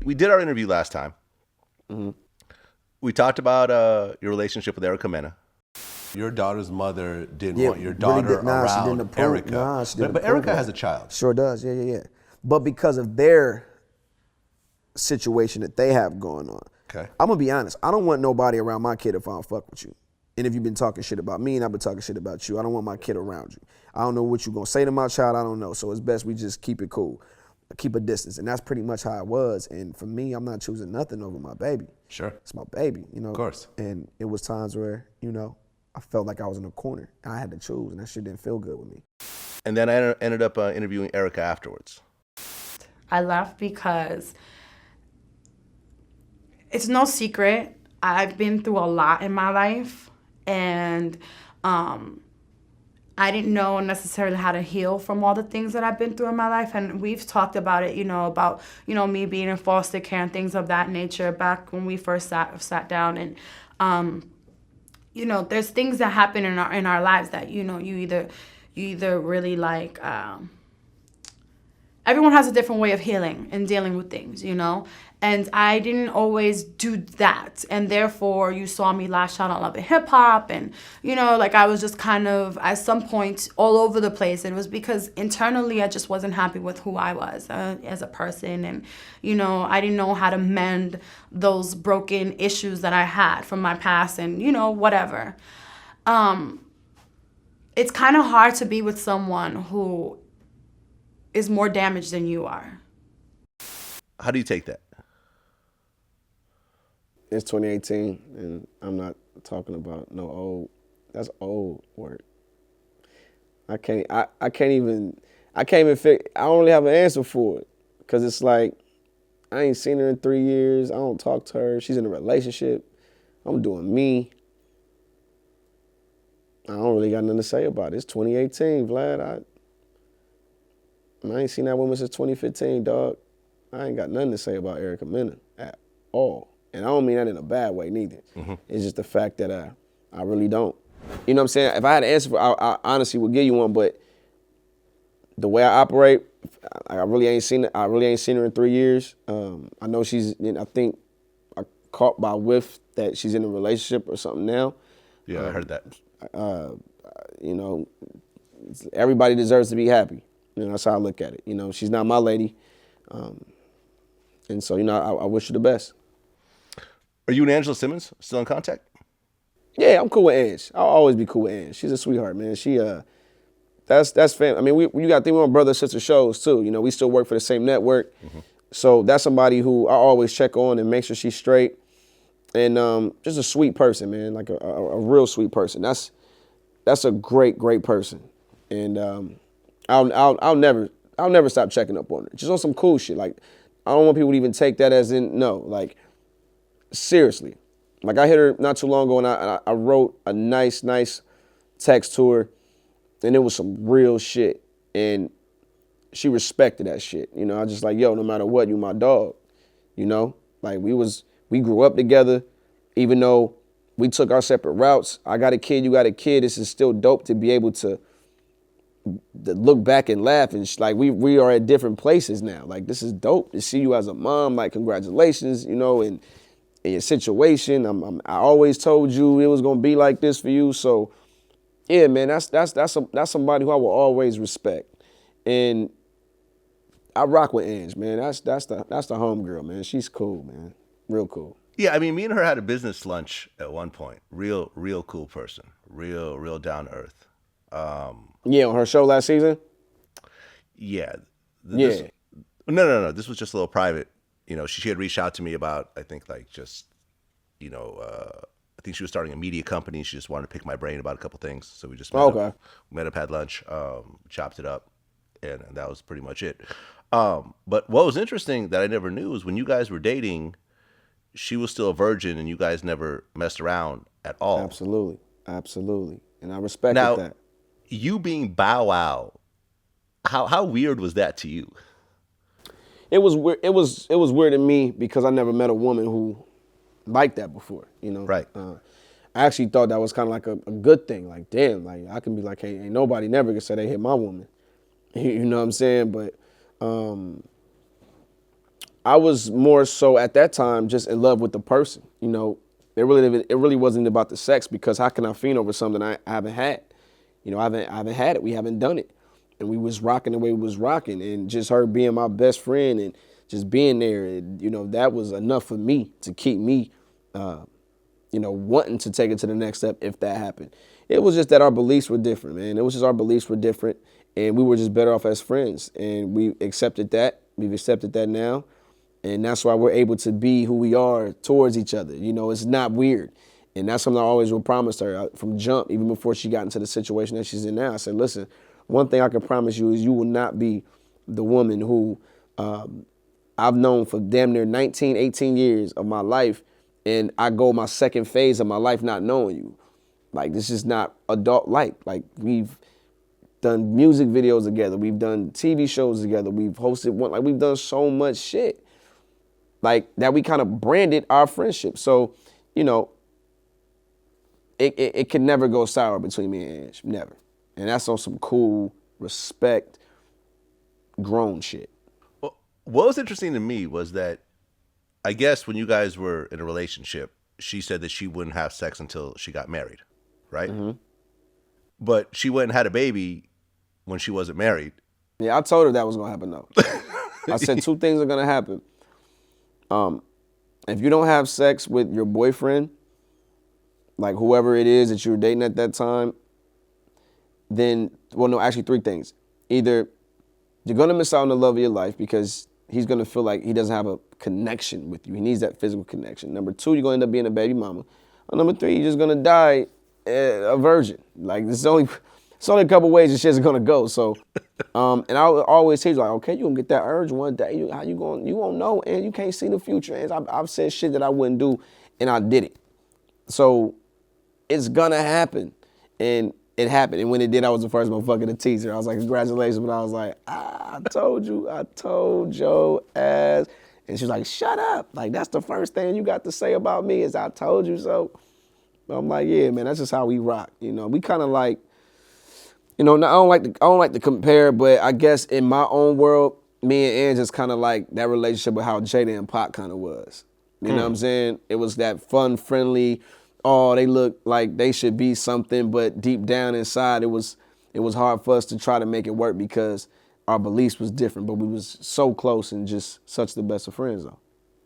We did our interview last time. Mm-hmm. We talked about your relationship with Erica Mena. Your daughter's mother didn't Yeah, want your really daughter did. Nah, she didn't around approve. Erica. Nah, she didn't But approve Erica of has that. a child. Sure does. Yeah. But because of their situation that they have going on, Okay. I'm gonna be honest. I don't want nobody around my kid if I don't fuck with you. And if you've been talking shit about me and I've been talking shit about you, I don't want my kid around you. I don't know what you're gonna say to my child. I don't know. So it's best we just keep it cool, keep a distance. And that's pretty much how it was. And for me, I'm not choosing nothing over my baby. Sure. It's my baby, Of course. And it was times where, I felt like I was in a corner and I had to choose, and that shit didn't feel good with me. And then I ended up interviewing Erica afterwards. I left because it's no secret. I've been through a lot in my life, and I didn't know necessarily how to heal from all the things that I've been through in my life. And we've talked about it, about me being in foster care and things of that nature back when we first sat down. And there's things that happen in our lives that you either really like. Everyone has a different way of healing and dealing with things, and I didn't always do that, and therefore you saw me lash out on Love and Hip Hop, and I was just kind of at some point all over the place. It was because internally I just wasn't happy with who I was as a person, and I didn't know how to mend those broken issues that I had from my past, and whatever. It's kind of hard to be with someone who is more damaged than you are. How do you take that? It's 2018, and I'm not talking about that's old work. I can't even figure, I don't really have an answer for it. Cause it's like, I ain't seen her in 3 years. I don't talk to her. She's in a relationship. I'm doing me. I don't really got nothing to say about it. It's 2018, Vlad. I ain't seen that woman since 2015, dog. I ain't got nothing to say about Erica Mena at all. And I don't mean that in a bad way, neither. Mm-hmm. It's just the fact that I really don't. You know what I'm saying? If I had an answer, I honestly would give you one, but the way I operate, I really ain't seen her in 3 years. I know I think I caught by whiff that she's in a relationship or something now. Yeah, I heard that. Everybody deserves to be happy. That's how I look at it. She's not my lady. And so, I wish her the best. Are you and Angela Simmons still in contact? Yeah, I'm cool with Ange. I'll always be cool with Ange. She's a sweetheart, man. She, that's family. I mean, you got to think we're on brother sister shows too. We still work for the same network. Mm-hmm. So that's somebody who I always check on and make sure she's straight. And just a sweet person, man, like a real sweet person. That's a great, great person. And I'll never stop checking up on her. Just on some cool shit. Like, I don't want people to even take that as in, no, like, seriously. Like, I hit her not too long ago, and I wrote a nice text to her, and it was some real shit. And she respected that shit. I just like, yo, no matter what, you my dog. Like, we grew up together, even though we took our separate routes. I got a kid, you got a kid. This is still dope to be able to look back and laugh, and like we are at different places now. Like, this is dope to see you as a mom. Like, congratulations, in your situation. I always told you it was gonna be like this for you. So yeah, man, that's somebody who I will always respect, and I rock with Ange, man. That's the homegirl, man. She's cool, man, real cool. Yeah, I mean, me and her had a business lunch at one point. Real cool person. Real down to earth. Yeah, on her show last season? Yeah. Yeah. No. This was just a little private. She had reached out to me about, I think, like, just, I think she was starting a media company. She just wanted to pick my brain about a couple things. So we just met up, had lunch, chopped it up, and that was pretty much it. But what was interesting that I never knew was when you guys were dating, she was still a virgin and you guys never messed around at all. Absolutely. And I respected that. Now, you being Bow Wow, how weird was that to you? It was weird. It was weird to me because I never met a woman who liked that before. Right. I actually thought that was kind of like a good thing. Like, damn, like I can be like, hey, ain't nobody never can say they hit my woman. You know what I'm saying? But I was more so at that time just in love with the person. You know, it really wasn't about the sex, because how can I fiend over something I haven't had? You know, I haven't had it. We haven't done it. And we was rocking the way we was rocking, and just her being my best friend and just being there, and, you know, that was enough for me to keep me, you know, wanting to take it to the next step if that happened. It was just that our beliefs were different, man. It was just our beliefs were different, and we were just better off as friends. And we accepted that. We've accepted that now. And that's why we're able to be who we are towards each other. You know, it's not weird. And that's something I always will promise her from jump, even before she got into the situation that she's in now. I said, listen, one thing I can promise you is you will not be the woman who I've known for damn near 19, 18 years of my life, and I go my second phase of my life not knowing you. Like, this is not adult-like. Like, we've done music videos together. We've done TV shows together. We've hosted one. Like, we've done so much shit, like, that we kind of branded our friendship. So, you know, it can never go sour between me and Ange. Never. And that's on some cool, respect, grown shit. Well, what was interesting to me was that, I guess when you guys were in a relationship, she said that she wouldn't have sex until she got married, right? Mm-hmm. But she went and had a baby when she wasn't married. Yeah, I told her that was going to happen, though. I said 2 things are going to happen. If you don't have sex with your boyfriend, like whoever it is that you were dating at that time, then, well, no, actually 3 things. Either you're going to miss out on the love of your life because he's going to feel like he doesn't have a connection with you. He needs that physical connection. Number 2, you're going to end up being a baby mama. Or number 3, you're just going to die a virgin. Like, it's only a couple ways this shit's going to go. So, and I always say, like, okay, you're going to get that urge one day. You won't know, and you can't see the future. And I've said shit that I wouldn't do, and I did it. So, it's going to happen. And it happened. And when it did, I was the first motherfucker to tease her. I was like, congratulations. But I was like, I told your ass. And she was like, shut up. Like, that's the first thing you got to say about me is I told you so. But I'm like, yeah, man, that's just how we rock. You know, we kind of like, you know, I don't like to compare, but I guess in my own world, me and Ange is kind of like that relationship with how Jada and Pac kind of was. You know what I'm saying? It was that fun, friendly, oh, they look like they should be something, but deep down inside, it was hard for us to try to make it work because our beliefs was different, but we was so close and just such the best of friends, though.